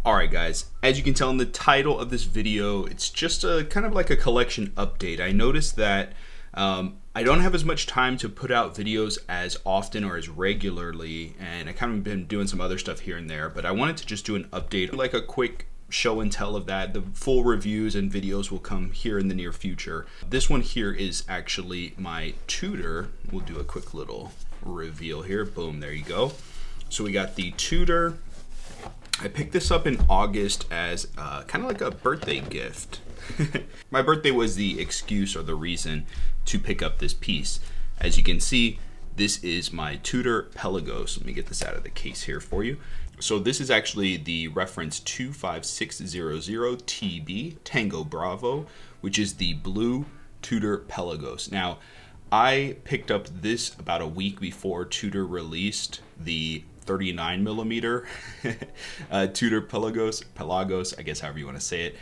Alright guys, as you can tell in the title of this video, it's just a kind of like a collection update. I noticed that I don't have as much time to put out videos as often or as regularly, and I kind of been doing some other stuff here and there, but I wanted to just do an update, like a quick show and tell of that. The full reviews and videos will come here in the near future. This one here is actually my Tudor. We'll do a quick little reveal here. Boom, there you go. So we got the Tudor. I picked this up in August as kind of like a birthday gift. My birthday was the excuse or the reason to pick up this piece. As you can see, this is my Tudor Pelagos. Let me get this out of the case here for you. So this is actually the reference 25600TB Tango Bravo, which is the blue Tudor Pelagos. Now, I picked up this about a week before Tudor released the 39mm Tudor Pelagos, I guess however you want to say it.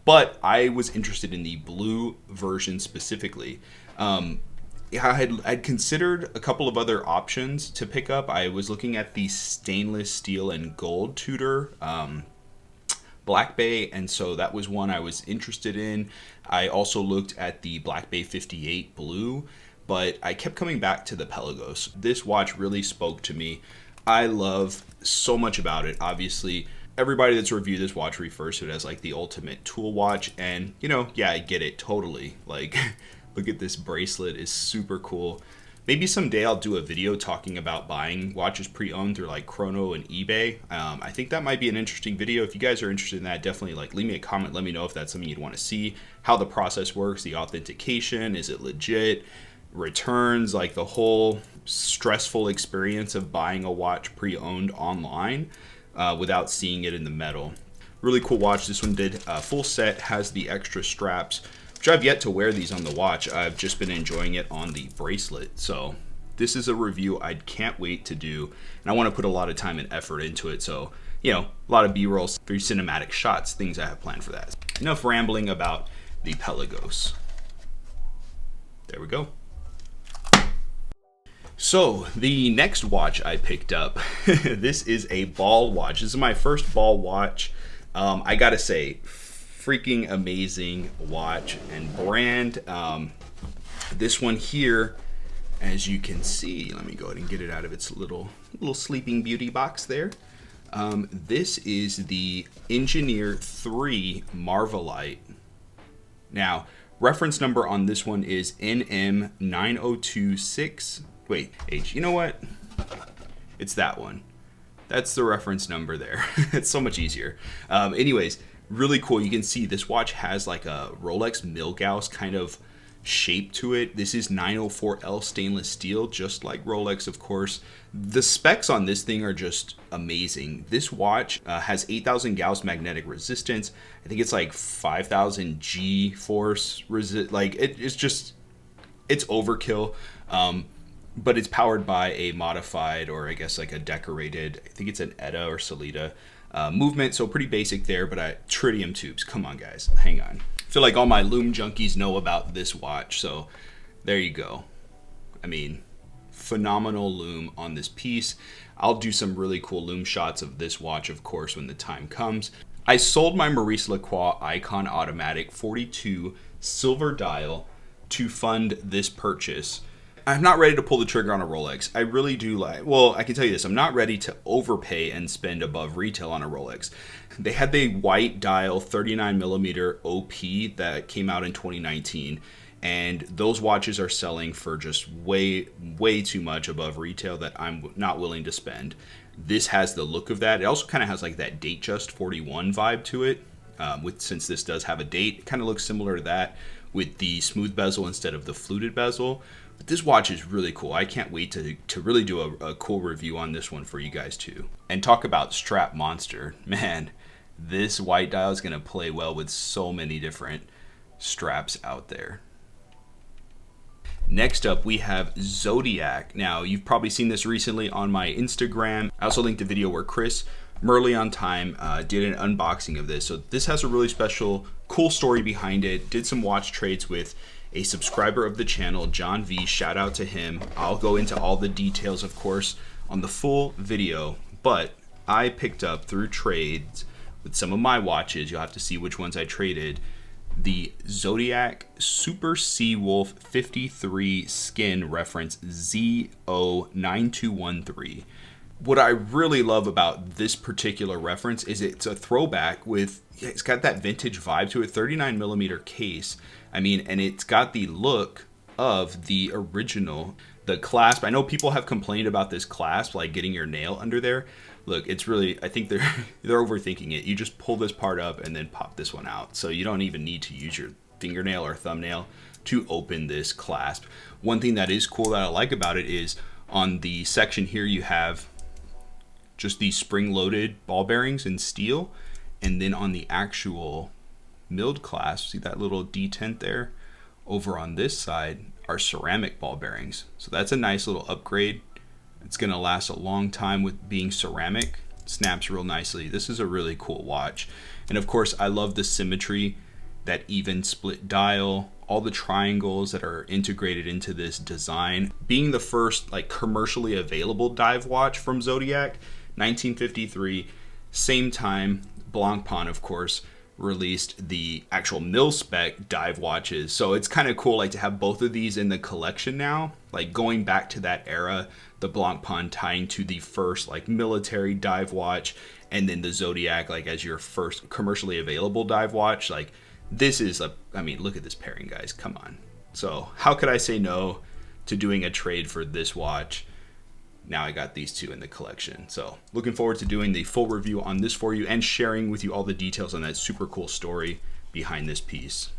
But I was interested in the blue version specifically. I'd considered a couple of other options to pick up. I was looking at the stainless steel and gold Tudor Black Bay, and so that was one I was interested in. I also looked at the Black Bay 58 blue, but I kept coming back to the Pelagos. This watch really spoke to me. I love so much about it. Obviously, everybody that's reviewed this watch refers to it as like the ultimate tool watch, and you know, yeah, I get it totally. Like, look at this bracelet, is super cool. Maybe someday I'll do a video talking about buying watches pre-owned through like Chrono and eBay. I think that might be an interesting video. If you guys are interested in that, definitely like leave me a comment. Let me know if that's something you'd want to see. How the process works, the authentication, is it legit? Returns, like the whole stressful experience of buying a watch pre-owned online without seeing it in the metal. Really cool watch. This one did a full set, has the extra straps, which I've yet to wear these on the watch. I've just been enjoying it on the bracelet. So this is a review I can't wait to do, and I want to put a lot of time and effort into it. So, you know, a lot of B-rolls, 3 cinematic shots, things I have planned for that. Enough rambling about the Pelagos. There we go. So the next watch I picked up, this is a ball watch. This is my first ball watch. I gotta say, freaking amazing watch and brand. This one here, as you can see, let me go ahead and get it out of its little sleeping beauty box there. This is the Engineer 3 Marvelite. Now, reference number on this one is NM9026. Wait, H, you know what? It's that one. That's the reference number there. It's so much easier. Anyways, really cool. You can see this watch has like a Rolex Milgauss kind of shape to it. This is 904L stainless steel, just like Rolex, of course. The specs on this thing are just amazing. This watch has 8,000 Gauss magnetic resistance. I think it's like 5,000 G force resist. Like it's overkill. But it's powered by a modified, or I guess like a decorated, I think it's an ETA or Solita movement. So pretty basic there, but tritium tubes. Come on, guys, hang on. I feel like all my lume junkies know about this watch, so there you go. I mean, phenomenal lume on this piece. I'll do some really cool lume shots of this watch, of course, when the time comes. I sold my Maurice Lacroix Icon Automatic 42 silver dial to fund this purchase. I'm not ready to pull the trigger on a Rolex. I really do like, well, I can tell you this, I'm not ready to overpay and spend above retail on a Rolex. They had the white dial 39mm OP that came out in 2019, and those watches are selling for just way too much above retail that I'm not willing to spend. This has the look of that. It also kind of has like that Datejust 41 vibe to it, since this does have a date. It kind of looks similar to that with the smooth bezel instead of the fluted bezel. But this watch is really cool. I can't wait to really do a cool review on this one for you guys too. And talk about strap monster. Man, this white dial is going to play well with so many different straps out there. Next up, we have Zodiac. Now, you've probably seen this recently on my Instagram. I also linked a video where Chris Merley on Time did an unboxing of this. So this has a really special, cool story behind it. Did some watch trades with a subscriber of the channel, John V. Shout out to him. I'll go into all the details, of course, on the full video, but I picked up through trades with some of my watches. You'll have to see which ones I traded. The Zodiac Super Seawolf 53 skin reference ZO9213. What I really love about this particular reference is it's a throwback with, it's got that vintage vibe to it, 39mm case. I mean, and it's got the look of the original. The clasp, I know people have complained about this clasp, like getting your nail under there. Look, it's really, I think they're overthinking it. You just pull this part up and then pop this one out. So you don't even need to use your fingernail or thumbnail to open this clasp. One thing that is cool that I like about it is on the section here you have just these spring-loaded ball bearings in steel, and then on the actual milled clasp, see that little detent there? Over on this side are ceramic ball bearings. So that's a nice little upgrade. It's gonna last a long time with being ceramic. Snaps real nicely. This is a really cool watch. And of course, I love the symmetry, that even split dial, all the triangles that are integrated into this design. Being the first like commercially available dive watch from Zodiac, 1953, same time Blancpain, of course, released the actual mil-spec dive watches. So it's kind of cool like to have both of these in the collection now, like going back to that era, the Blancpain tying to the first like military dive watch, and then the Zodiac like as your first commercially available dive watch. Like this is a, I mean, look at this pairing, guys, come on. So how could I say no to doing a trade for this watch? Now I got these two in the collection. So looking forward to doing the full review on this for you and sharing with you all the details on that super cool story behind this piece.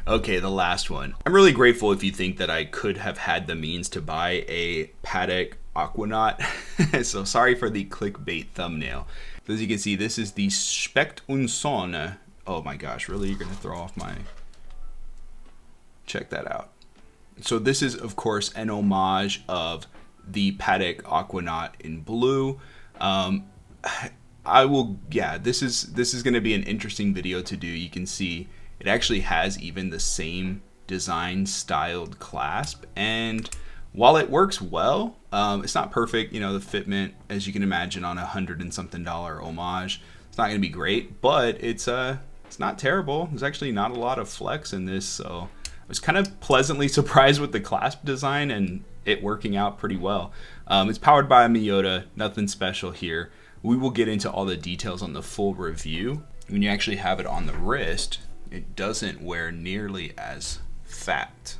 Okay, the last one. I'm really grateful if you think that I could have had the means to buy a Patek Aquanaut. So sorry for the clickbait thumbnail. As you can see, this is the Specht und Sonne. Oh my gosh, really? You're gonna throw off my... Check that out. So this is, of course, an homage of the Patek Aquanaut in blue. I will, yeah, this is going to be an interesting video to do. You can see it actually has even the same design styled clasp, and while it works well, it's not perfect. You know, the fitment, as you can imagine, on $100 and something homage, it's not going to be great, but it's not terrible. There's actually not a lot of flex in this, so I was kind of pleasantly surprised with the clasp design and it working out pretty well. It's powered by a Miyota, nothing special here. We will get into all the details on the full review. When you actually have it on the wrist, it doesn't wear nearly as fat.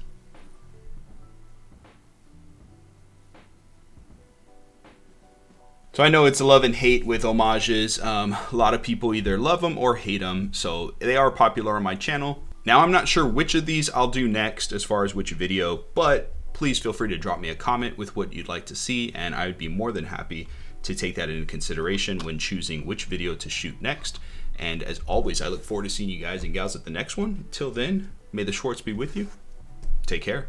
So I know it's a love and hate with homages. A lot of people either love them or hate them, so they are popular on my channel. Now I'm not sure which of these I'll do next as far as which video, but please feel free to drop me a comment with what you'd like to see, and I would be more than happy to take that into consideration when choosing which video to shoot next. And as always, I look forward to seeing you guys and gals at the next one. Until then, may the Schwartz be with you. Take care.